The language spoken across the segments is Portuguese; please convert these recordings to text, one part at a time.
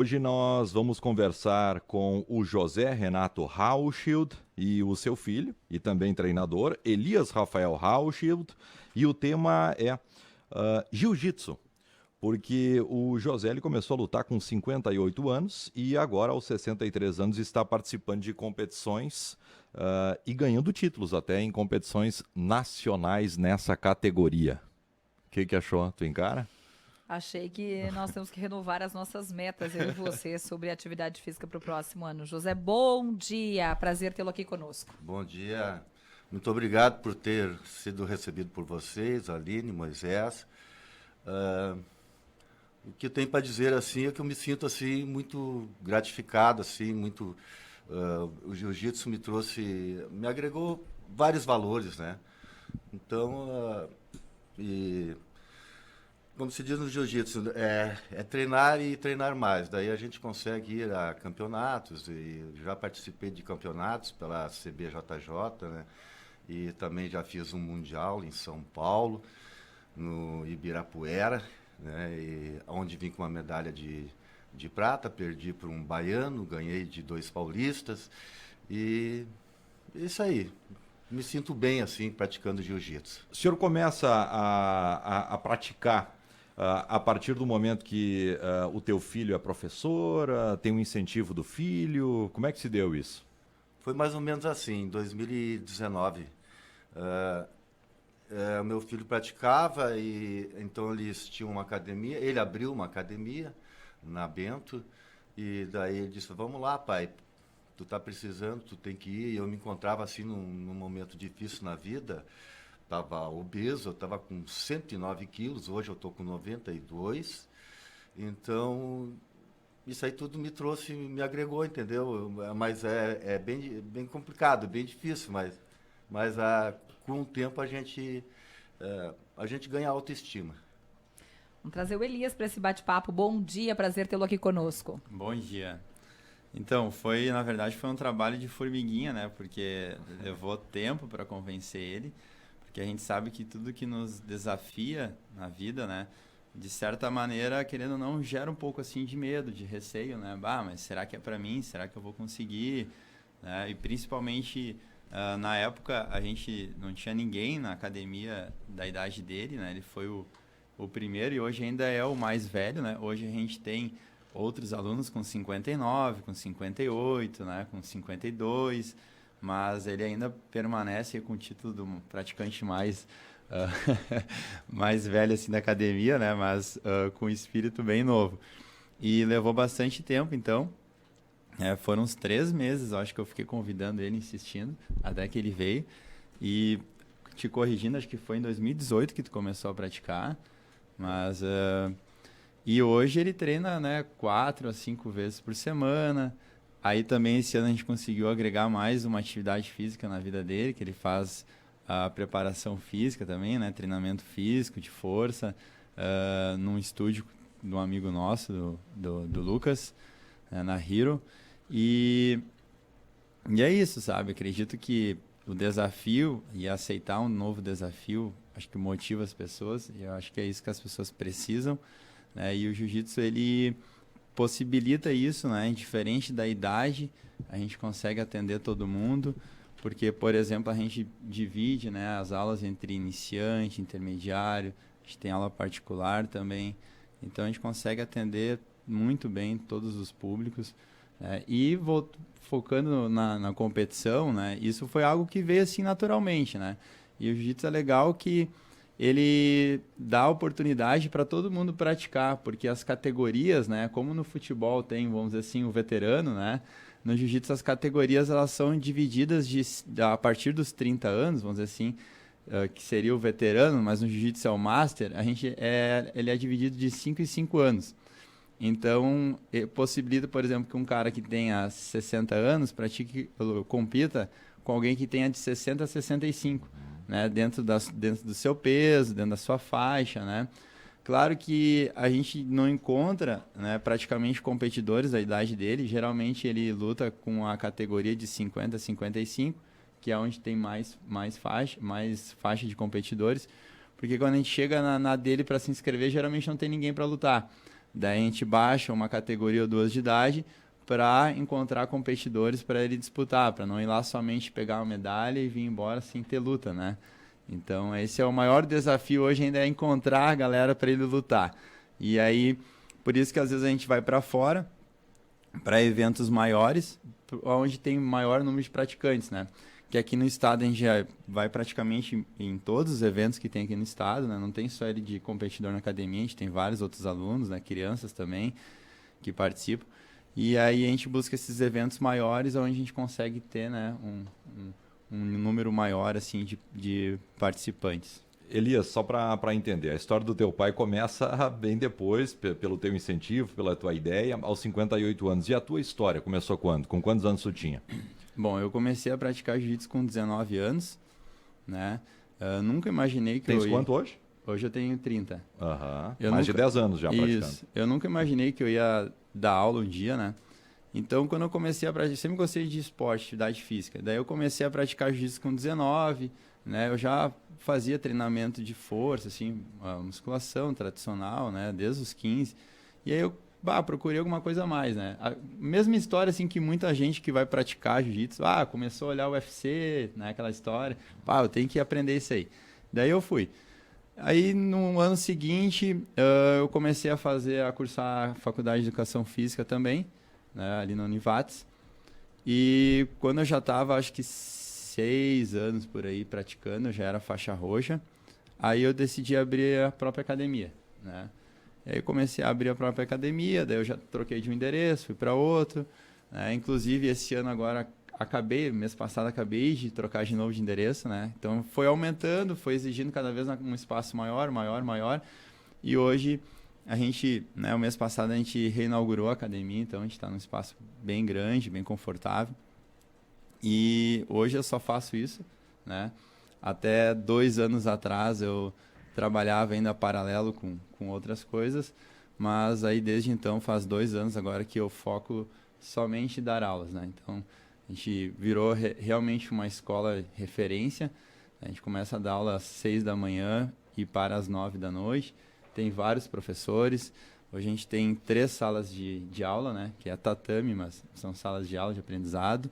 Hoje nós vamos conversar com o José Renato Hauschild e o seu filho, e também treinador, Elias Rafael Hauschild, e o tema é Jiu-Jitsu, porque o José ele começou a lutar com 58 anos e agora aos 63 anos está participando de competições e ganhando títulos até em competições nacionais nessa categoria. O que achou? Tu encara? Achei que nós temos que renovar as nossas metas, eu e você, sobre atividade física para o próximo ano. José, bom dia. Prazer tê-lo aqui conosco. Bom dia. Muito obrigado por ter sido recebido por vocês, Aline, Moisés. O que eu tenho para dizer assim é que eu me sinto assim muito gratificado, assim, muito. O jiu-jitsu me agregou vários valores, né? Então, e como se diz no jiu-jitsu, é treinar e treinar mais. Daí a gente consegue ir a campeonatos, e já participei de campeonatos pela CBJJ, né? E também já fiz um mundial em São Paulo, no Ibirapuera, né? E onde vim com uma medalha de prata, perdi para um baiano, ganhei de 2 paulistas, e isso aí. Me sinto bem assim, praticando jiu-jitsu. O senhor começa a praticar a partir do momento que o teu filho é professor, tem um incentivo do filho, como é que se deu isso? Foi mais ou menos assim, em 2019. O meu filho praticava e então eles tinham uma academia, ele abriu uma academia na Bento e daí ele disse, vamos lá, pai, tu tá precisando, tu tem que ir. E eu me encontrava assim num momento difícil na vida, estava obeso, eu estava com 109 quilos, hoje eu estou com 92. Então, isso aí tudo me trouxe, me agregou, entendeu? Mas é bem complicado, bem difícil, mas com o tempo a gente ganha autoestima. Vamos trazer o Elias para esse bate-papo. Bom dia, prazer tê-lo aqui conosco. Bom dia. Então, na verdade, foi um trabalho de formiguinha, né? Porque levou tempo para convencer ele, porque a gente sabe que tudo que nos desafia na vida, né? De certa maneira, querendo ou não, gera um pouco assim de medo, de receio, né? Mas será que é para mim? Será que eu vou conseguir? Né? E principalmente, na época, a gente não tinha ninguém na academia da idade dele, né? Ele foi o primeiro e hoje ainda é o mais velho, né? Hoje a gente tem outros alunos com 59, com 58, né, com 52, mas ele ainda permanece com o título do praticante mais velho assim da academia, né, mas com um espírito bem novo. E levou bastante tempo, então, foram uns 3 meses, eu acho que eu fiquei convidando ele, insistindo, até que ele veio. E te corrigindo, acho que foi em 2018 que tu começou a praticar, mas... E hoje ele treina, né, 4 a 5 vezes por semana. Aí também esse ano a gente conseguiu agregar mais uma atividade física na vida dele, que ele faz a preparação física também, né, treinamento físico, de força, num estúdio de um amigo nosso, do Lucas, na Hero. E é isso, sabe? Acredito que o desafio e aceitar um novo desafio, acho que motiva as pessoas, e eu acho que é isso que as pessoas precisam. E o jiu-jitsu ele possibilita isso, né? Indiferente da idade, a gente consegue atender todo mundo, porque, por exemplo, a gente divide, né, as aulas entre iniciante, intermediário, a gente tem aula particular também, então a gente consegue atender muito bem todos os públicos. E focando na competição, né, isso foi algo que veio assim naturalmente, né? E o jiu-jitsu é legal que ele dá oportunidade para todo mundo praticar, porque as categorias, né, como no futebol tem, vamos dizer assim, o veterano, né, no jiu-jitsu as categorias elas são divididas a partir dos 30 anos, vamos dizer assim, que seria o veterano, mas no jiu-jitsu é o master, ele é dividido de 5 em 5 anos. Então, possibilita, por exemplo, que um cara que tenha 60 anos compita com alguém que tenha de 60 a 65. Né, dentro do seu peso, dentro da sua faixa, né? Claro que a gente não encontra, né, praticamente competidores da idade dele, geralmente ele luta com a categoria de 50 a 55, que é onde tem mais faixa de competidores, porque quando a gente chega na dele para se inscrever, geralmente não tem ninguém para lutar. Daí a gente baixa uma categoria ou duas de idade para encontrar competidores para ele disputar, para não ir lá somente pegar uma medalha e vir embora sem ter luta, né? Então, esse é o maior desafio hoje ainda, é encontrar a galera para ele lutar. E aí, por isso que às vezes a gente vai para fora, para eventos maiores, onde tem maior número de praticantes, né? Que aqui no estado a gente já vai praticamente em todos os eventos que tem aqui no estado, né? Não tem só ele de competidor na academia, a gente tem vários outros alunos, né? Crianças também que participam. E aí a gente busca esses eventos maiores onde a gente consegue ter, né, um número maior assim, de participantes. Elias, só para entender, a história do teu pai começa bem depois, pelo teu incentivo, pela tua ideia, aos 58 anos. E a tua história começou quando? Com quantos anos tu tinha? Bom, eu comecei a praticar jiu-jitsu com 19 anos, né? Nunca imaginei que Tens quanto hoje? Hoje eu tenho 30. Aham, Mais de 10 anos já praticando. Isso. Eu nunca imaginei que eu ia dar aula um dia, né? Então, quando eu comecei a praticar, sempre gostei de esporte, atividade física. Daí eu comecei a praticar jiu-jitsu com 19, né? Eu já fazia treinamento de força, assim, musculação tradicional, né? Desde os 15. E aí eu procurei alguma coisa a mais, né? A mesma história, assim, que muita gente que vai praticar jiu-jitsu, começou a olhar o UFC, né? Aquela história, eu tenho que aprender isso aí. Daí eu fui. Aí, no ano seguinte, eu comecei a cursar a Faculdade de Educação Física também, né, ali na Univates. E quando eu já estava, acho que 6 anos por aí praticando, eu já era faixa roxa, aí eu decidi abrir a própria academia, né? E aí eu comecei a abrir a própria academia, daí eu já troquei de um endereço, fui para outro, né? Inclusive, esse ano agora, mês passado acabei de trocar de novo de endereço, né? Então foi aumentando, foi exigindo cada vez um espaço maior. E hoje a gente, né, o mês passado a gente reinaugurou a academia, então a gente está num espaço bem grande, bem confortável. E hoje eu só faço isso, né? Até 2 anos atrás eu trabalhava ainda paralelo com outras coisas, mas aí desde então faz 2 anos agora que eu foco somente em dar aulas, né? Então a gente virou realmente uma escola referência. A gente começa a dar aula às 6 da manhã e para às 9 da noite. Tem vários professores. Hoje a gente tem 3 salas de aula, né? Que é tatame, mas são salas de aula de aprendizado.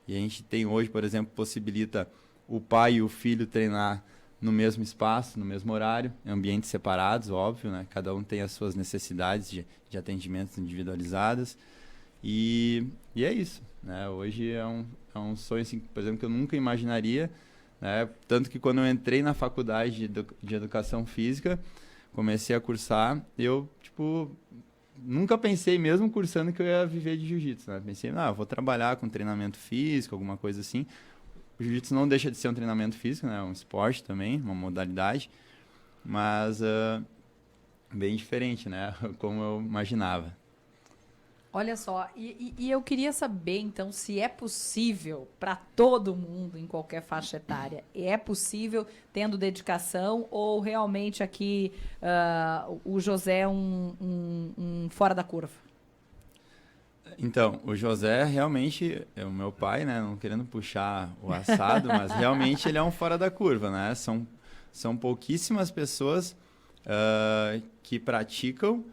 E a gente tem hoje, por exemplo, possibilita o pai e o filho treinar no mesmo espaço, no mesmo horário, em ambientes separados, óbvio, né? Cada um tem as suas necessidades de atendimentos individualizadas. E é isso, né? Hoje é um sonho, assim, por exemplo, que eu nunca imaginaria, né? Tanto que quando eu entrei na faculdade de Educação Física, comecei a cursar, eu, nunca pensei, mesmo cursando, que eu ia viver de jiu-jitsu, né? Pensei, vou trabalhar com treinamento físico, alguma coisa assim. O jiu-jitsu não deixa de ser um treinamento físico, né? É um esporte também, uma modalidade, mas bem diferente, né? Como eu imaginava. Olha só, e eu queria saber, então, se é possível para todo mundo, em qualquer faixa etária, é possível tendo dedicação ou realmente aqui o José é um fora da curva? Então, o José realmente é o meu pai, né? Não querendo puxar o assado, mas realmente ele é um fora da curva, né? São pouquíssimas pessoas que praticam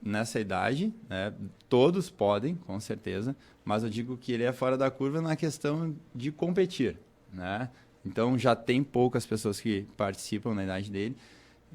nessa idade, né? Todos podem, com certeza, mas eu digo que ele é fora da curva na questão de competir, né? Então já tem poucas pessoas que participam na idade dele,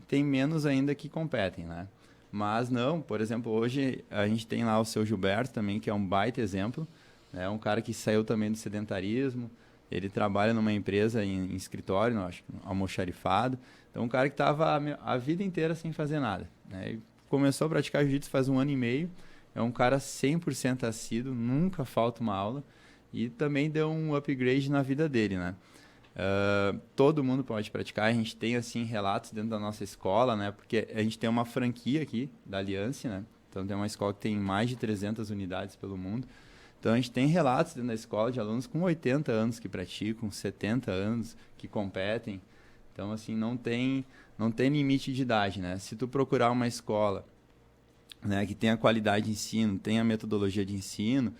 tem menos ainda que competem, né? Mas não, por exemplo, hoje a gente tem lá o seu Gilberto também, que é um baita exemplo, né? Um cara que saiu também do sedentarismo, ele trabalha numa empresa em escritório, acho que almoxarifado, então um cara que estava a vida inteira sem fazer nada, né? E começou a praticar jiu-jitsu faz 1 ano e meio, é um cara 100% assíduo, nunca falta uma aula e também deu um upgrade na vida dele, né? Todo mundo pode praticar, a gente tem assim relatos dentro da nossa escola, né? Porque a gente tem uma franquia aqui da Aliança, né? Então tem uma escola que tem mais de 300 unidades pelo mundo. Então a gente tem relatos dentro da escola de alunos com 80 anos que praticam, 70 anos que competem. Então assim, não tem limite de idade, né? Se tu procurar uma escola, né, que tenha qualidade de ensino, tenha metodologia de ensino,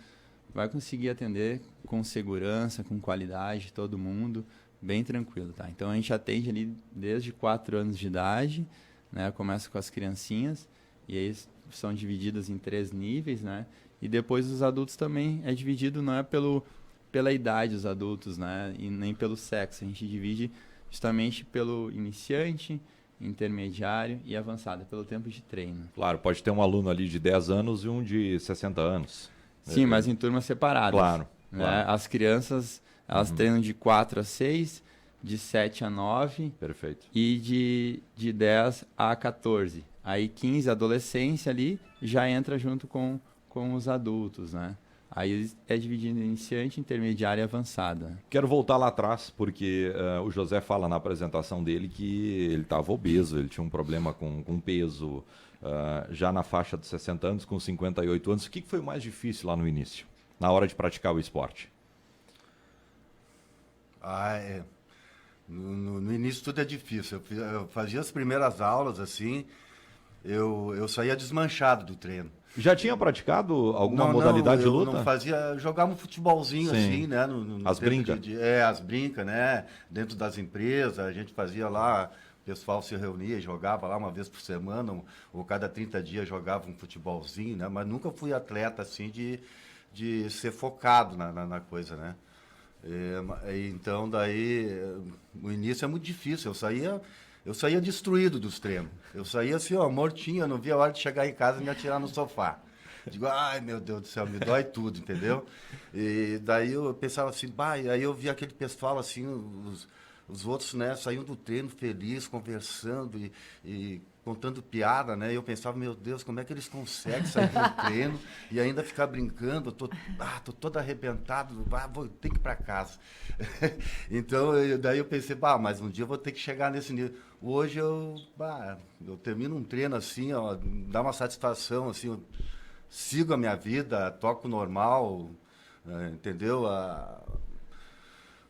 vai conseguir atender com segurança, com qualidade, todo mundo, bem tranquilo, tá? Então a gente atende ali desde 4 anos de idade, né? Começa com as criancinhas E aí são divididas em 3 níveis, né? E depois os adultos também é dividido, não é pela idade dos adultos, né? E nem pelo sexo. A gente divide justamente pelo iniciante, intermediário e avançado, pelo tempo de treino. Claro, pode ter um aluno ali de 10 anos e um de 60 anos. Sim, mas em turmas separadas. Claro. Né? Claro. As crianças, elas treinam de 4 a 6, de 7 a 9 Perfeito. e de 10 a 14. Aí 15, adolescência ali, já entra junto com os adultos, né? Aí é dividido em iniciante, intermediária e avançada. Quero voltar lá atrás, porque o José fala na apresentação dele que ele estava obeso, ele tinha um problema com peso, já na faixa de 60 anos, com 58 anos. O que foi mais difícil lá no início, na hora de praticar o esporte? No início tudo é difícil. Eu fazia as primeiras aulas, assim, eu saía desmanchado do treino. Já tinha praticado alguma modalidade de luta? Não fazia, jogava um futebolzinho. Sim. Assim, né? As brincas? As brincas, né? Dentro das empresas, a gente fazia lá, o pessoal se reunia, jogava lá uma vez por semana, ou cada 30 dias jogava um futebolzinho, né? Mas nunca fui atleta, assim, de ser focado na coisa, né? Então, daí, o início é muito difícil. Eu saía destruído dos treinos. Eu saía assim, ó, mortinho, eu não via a hora de chegar em casa e me atirar no sofá. Digo, ai, meu Deus do céu, me dói tudo, entendeu? E daí eu pensava assim, e aí eu via aquele pessoal assim, os outros, né, saíam do treino feliz, conversando e contando piada, né? E eu pensava, meu Deus, como é que eles conseguem sair do treino e ainda ficar brincando? Tô todo arrebentado, vou ter que ir para casa. Então, daí eu pensei, mas um dia eu vou ter que chegar nesse nível. Hoje eu termino um treino assim, ó, dá uma satisfação, assim, eu sigo a minha vida, toco normal, entendeu?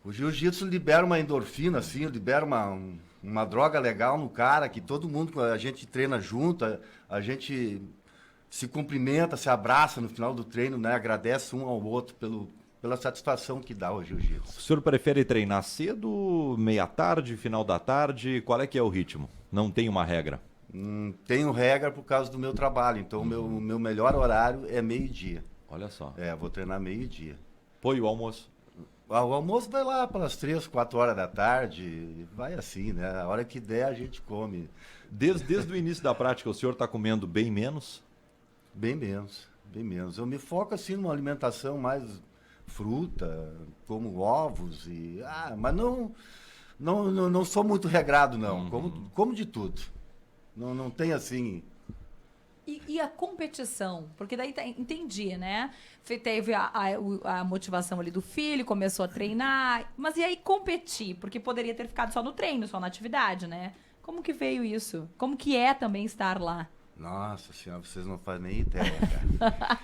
O jiu-jitsu libera uma endorfina, assim, libera uma droga legal no cara, que todo mundo, a gente treina junto, a gente se cumprimenta, se abraça no final do treino, né? Agradece um ao outro pela satisfação que dá o jiu-jitsu. O senhor prefere treinar cedo, meia-tarde, final da tarde? Qual é que é o ritmo? Não tem uma regra? Tenho regra por causa do meu trabalho, então o meu melhor horário é meio-dia. Olha só. Vou treinar meio-dia. Pô, e o almoço? O almoço vai lá pelas 3, 4 horas da tarde, vai assim, né? A hora que der a gente come. Desde o início da prática, o senhor está comendo bem menos? Bem menos, bem menos. Eu me foco assim numa alimentação mais fruta, como ovos mas não sou muito regrado não. Como de tudo. Não tem assim. E a competição? Porque daí entendi, né? Teve a motivação ali do filho, começou a treinar. Mas e aí competir? Porque poderia ter ficado só no treino, só na atividade, né? Como que veio isso? Como que é também estar lá? Nossa senhora, vocês não fazem nem ideia, cara.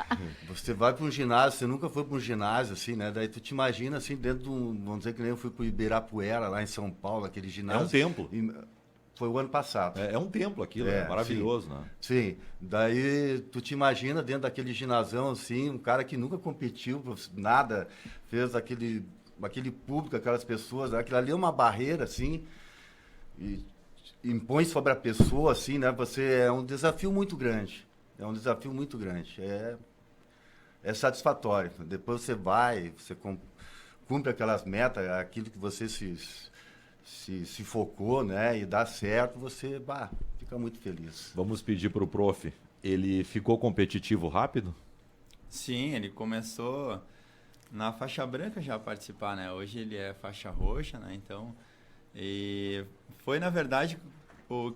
Você vai para um ginásio, você nunca foi para um ginásio, assim, né? Daí tu te imagina, assim, dentro de vamos dizer que nem eu fui para o Ibirapuera, lá em São Paulo, aquele ginásio. É um templo. Foi o ano passado. É um templo aquilo, é maravilhoso, sim, né? Sim, daí tu te imagina dentro daquele ginásio, assim, um cara que nunca competiu, nada, fez aquele público, aquelas pessoas, aquilo ali é uma barreira, assim, e impõe sobre a pessoa, assim, né? É um desafio muito grande. É um desafio muito grande. É satisfatório. Depois você cumpre aquelas metas, aquilo que você se focou, né? E dá certo, você fica muito feliz. Vamos pedir para o prof. Ele ficou competitivo rápido? Sim, ele começou na faixa branca já a participar, né? Hoje ele é faixa roxa, né? Então, e foi, na verdade,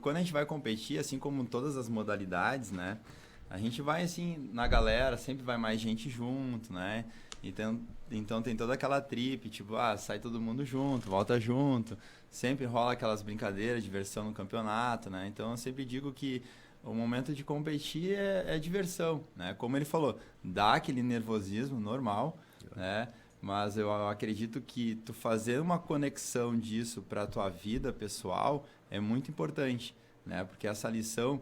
quando a gente vai competir, assim como todas as modalidades, né? A gente vai, assim, na galera, sempre vai mais gente junto, né? Então tem toda aquela trip, tipo, sai todo mundo junto, volta junto. Sempre rola aquelas brincadeiras, diversão no campeonato, né? Então eu sempre digo que o momento de competir é diversão, né? Como ele falou, dá aquele nervosismo normal, né? Mas eu acredito que tu fazer uma conexão disso para a tua vida pessoal é muito importante, né? Porque essa lição,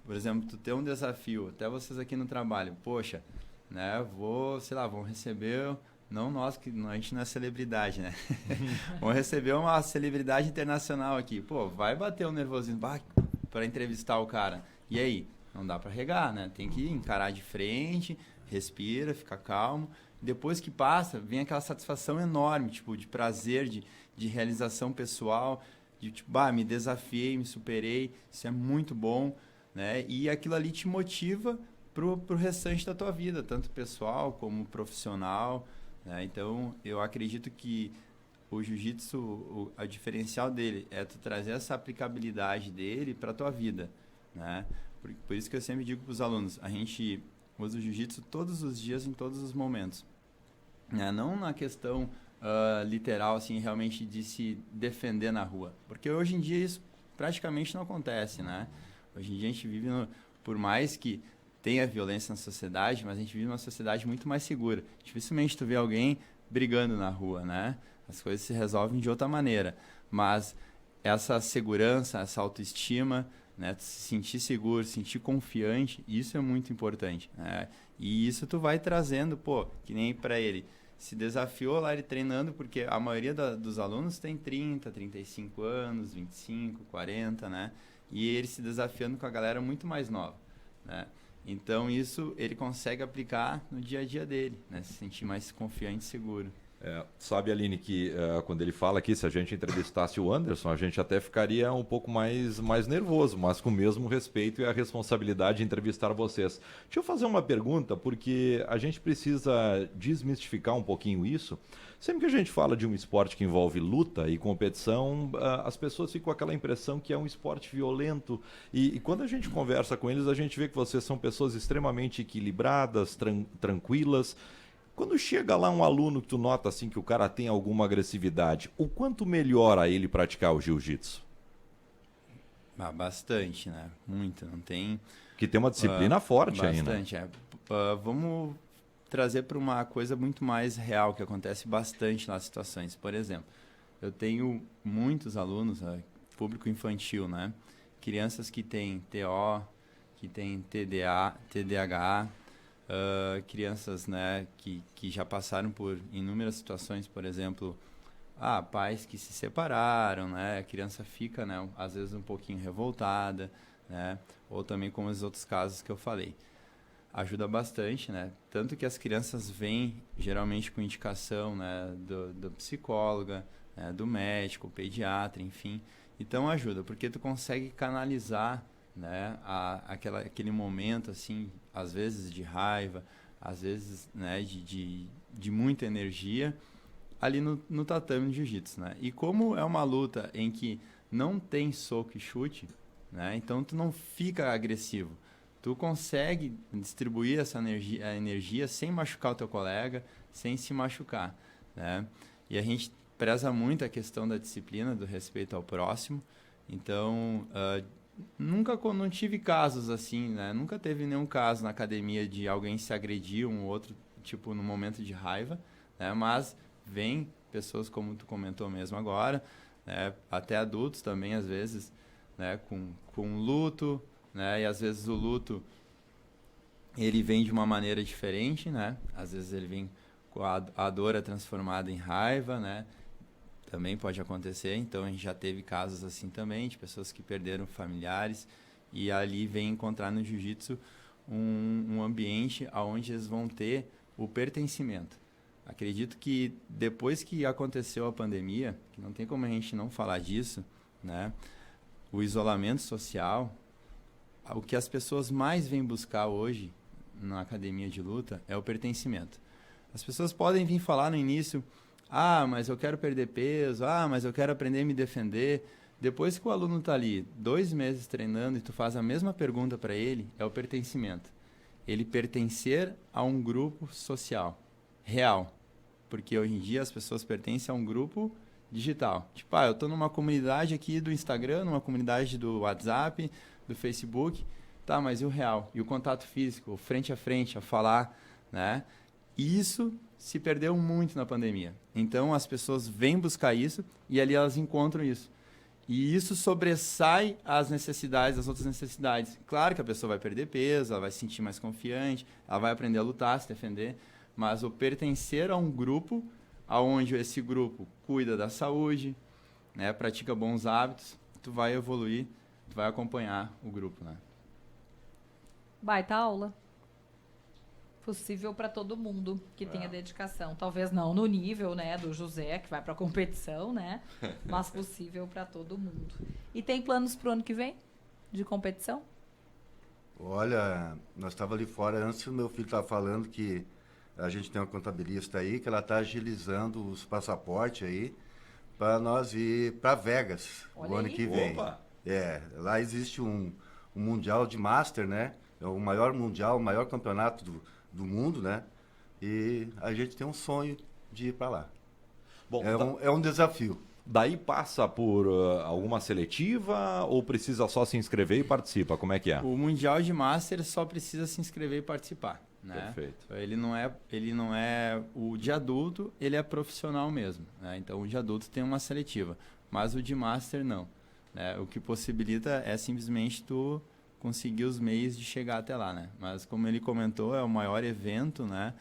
por exemplo, tu ter um desafio, até vocês aqui no trabalho, poxa, né? Vão receber, não nós, que a gente não é celebridade, né? Vão receber uma celebridade internacional aqui, vai bater um nervosismo para entrevistar o cara. E aí? não dá para regar, né? Tem que encarar de frente, respira, fica calmo. Depois que passa, vem aquela satisfação enorme, tipo, de prazer, de realização pessoal, de tipo, me desafiei, me superei, isso é muito bom, né? E aquilo ali te motiva pro restante da tua vida, tanto pessoal como profissional, né? Então, eu acredito que o jiu-jitsu, a diferencial dele é tu trazer essa aplicabilidade dele para tua vida, né? Por isso que eu sempre digo para os alunos, a gente usa o jiu-jitsu todos os dias, em todos os momentos, né? Não na questão literal, assim, realmente de se defender na rua, porque hoje em dia isso praticamente não acontece, né? Hoje em dia a gente vive, por mais que tenha violência na sociedade, mas a gente vive numa sociedade muito mais segura. Dificilmente tu vê alguém brigando na rua, né? As coisas se resolvem de outra maneira, mas essa segurança, essa autoestima, né, se sentir seguro, se sentir confiante, isso é muito importante, né? E isso tu vai trazendo, que nem para ele, se desafiou lá ele treinando, porque a maioria dos alunos tem 30, 35 anos, 25, 40, né? E ele se desafiando com a galera muito mais nova, né? Então isso ele consegue aplicar no dia a dia dele, né? Se sentir mais confiante e seguro. Sabe, Aline, que quando ele fala aqui, se a gente entrevistasse o Anderson, a gente até ficaria um pouco mais nervoso, mas com o mesmo respeito e a responsabilidade de entrevistar vocês. Deixa eu fazer uma pergunta, porque a gente precisa desmistificar um pouquinho isso. Sempre que a gente fala de um esporte que envolve luta e competição, as pessoas ficam com aquela impressão que é um esporte violento. E quando a gente conversa com eles, a gente vê que vocês são pessoas extremamente equilibradas, tranquilas. Quando chega lá um aluno que tu nota assim que o cara tem alguma agressividade, o quanto melhora ele praticar o jiu-jitsu? Bastante, né? Muito, não tem... Que tem uma disciplina forte ainda. Bastante, vamos trazer para uma coisa muito mais real, que acontece bastante nas situações. Por exemplo, eu tenho muitos alunos, público infantil, né? Crianças que têm TO, que têm TDAH, crianças, né, que já passaram por inúmeras situações, por exemplo, pais que se separaram, né, a criança fica, né, às vezes um pouquinho revoltada, né, ou também como os outros casos que eu falei. Ajuda bastante, né, tanto que as crianças vêm geralmente com indicação, né, do psicóloga, né, do médico, pediatra, enfim, então ajuda, porque tu consegue canalizar, né, aquele momento, assim, às vezes de raiva, às vezes, né, de muita energia, ali no tatame de jiu-jitsu, né? E como é uma luta em que não tem soco e chute, né, então tu não fica agressivo. Tu consegue distribuir essa energia sem machucar o teu colega, sem se machucar, né? E a gente preza muito a questão da disciplina, do respeito ao próximo. Então, não tive casos assim, né? Nunca teve nenhum caso na academia de alguém se agredir um ou outro, tipo, no momento de raiva, né? Mas vem pessoas, como tu comentou mesmo agora, né? Até adultos também, às vezes, né? Com luto, né? E às vezes o luto, ele vem de uma maneira diferente, né? Às vezes ele vem com a dor é transformada em raiva, né? Também pode acontecer, então a gente já teve casos assim também, de pessoas que perderam familiares e ali vem encontrar no jiu-jitsu um ambiente onde eles vão ter o pertencimento. Acredito que depois que aconteceu a pandemia, que não tem como a gente não falar disso, né? O isolamento social, o que as pessoas mais vêm buscar hoje na academia de luta é o pertencimento. As pessoas podem vir falar no início: mas eu quero perder peso, mas eu quero aprender a me defender. Depois que o aluno está ali 2 meses treinando e tu faz a mesma pergunta para ele, é o pertencimento. Ele pertencer a um grupo social, real. Porque hoje em dia as pessoas pertencem a um grupo digital. Tipo, eu estou numa comunidade aqui do Instagram, numa comunidade do WhatsApp, do Facebook. Tá, mas e o real? E o contato físico, frente a frente, a falar, né? E isso se perdeu muito na pandemia. Então, as pessoas vêm buscar isso e ali elas encontram isso. E isso sobressai as necessidades, as outras necessidades. Claro que a pessoa vai perder peso, ela vai se sentir mais confiante, ela vai aprender a lutar, se defender, mas o pertencer a um grupo, onde esse grupo cuida da saúde, né, pratica bons hábitos, tu vai evoluir, tu vai acompanhar o grupo, né? Baita aula. Possível para todo mundo que tenha dedicação. Talvez não no nível, né, do José, que vai para a competição, né? Mas possível para todo mundo. E tem planos para o ano que vem de competição? Olha, nós estávamos ali fora, antes o meu filho estava falando que a gente tem uma contabilista aí, que ela está agilizando os passaportes aí, para nós ir para Vegas Olha o ano aí. que vem. Opa! Lá existe um mundial de Master, né? É o maior mundial, o maior campeonato do mundo, né? E a gente tem um sonho de ir para lá. Bom, É um desafio. daí passa por alguma seletiva ou precisa só se inscrever e participa? Como é que é? O Mundial de Master só precisa se inscrever e participar, né? Perfeito. Ele não é o de adulto, ele é profissional mesmo, né? Então o de adulto tem uma seletiva, mas o de Master não, né? O que possibilita é simplesmente tu conseguir os meios de chegar até lá, né? Mas como ele comentou, é o maior evento, né,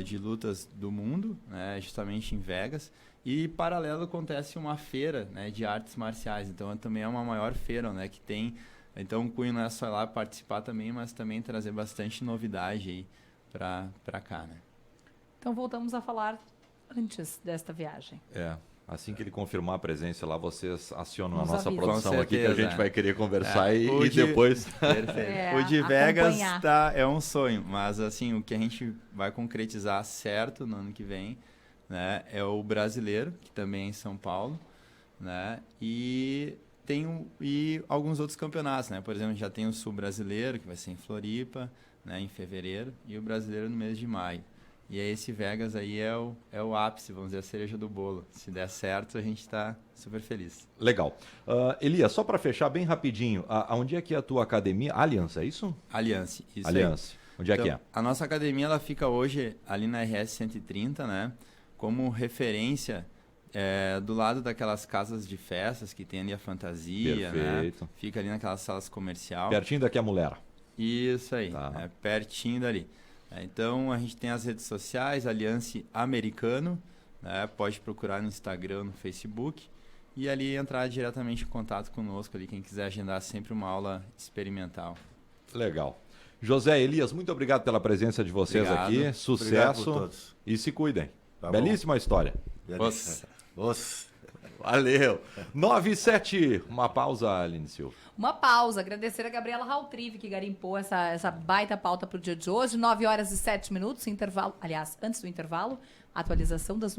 de lutas do mundo, né, justamente em Vegas. E paralelo acontece uma feira, né, de artes marciais. Então também é uma maior feira, né, que tem. Então o Cunho não é só ir lá participar também, mas também trazer bastante novidade aí para cá, né? Então voltamos a falar antes desta viagem. Assim que ele confirmar a presença lá, vocês acionam Nos a nossa avisam. produção Com aqui, que a certeza, gente vai querer conversar e O de- depois... Perfeito. O de Vegas é um sonho, mas assim, o que a gente vai concretizar certo no ano que vem, né, é o brasileiro, que também é em São Paulo, né, e alguns outros campeonatos, né, por exemplo, já tem o Sul Brasileiro, que vai ser em Floripa, né, em fevereiro, e o brasileiro no mês de maio. E aí esse Vegas aí é o ápice, vamos dizer, a cereja do bolo. Se der certo, a gente está super feliz. Legal. Elias, só para fechar bem rapidinho, onde é que é a tua academia? Allianz, é isso? Aliança, isso Allianz. Onde é então, que é? A nossa academia ela fica hoje ali na RS 130, né? Como referência do lado daquelas casas de festas que tem ali a Fantasia, Perfeito. né? Fica ali naquelas salas comercial. Pertinho daqui a mulher. Isso aí, Tá. pertinho dali. Então a gente tem as redes sociais, Aliança Americano, né? Pode procurar no Instagram, no Facebook e ali entrar diretamente em contato conosco ali, quem quiser agendar sempre uma aula experimental. Legal. José, Elias, muito obrigado pela presença de vocês Obrigado. aqui. Obrigado por Sucesso todos. e se cuidem. Tá bom. Belíssima história. Nossa. Nossa. Valeu. 9 e 7. Uma pausa, Aline Silva. Uma pausa. Agradecer a Gabriela Rautrive, que garimpou essa baita pauta para o dia de hoje. 9 horas e 7 minutos. Intervalo. Aliás, antes do intervalo, atualização das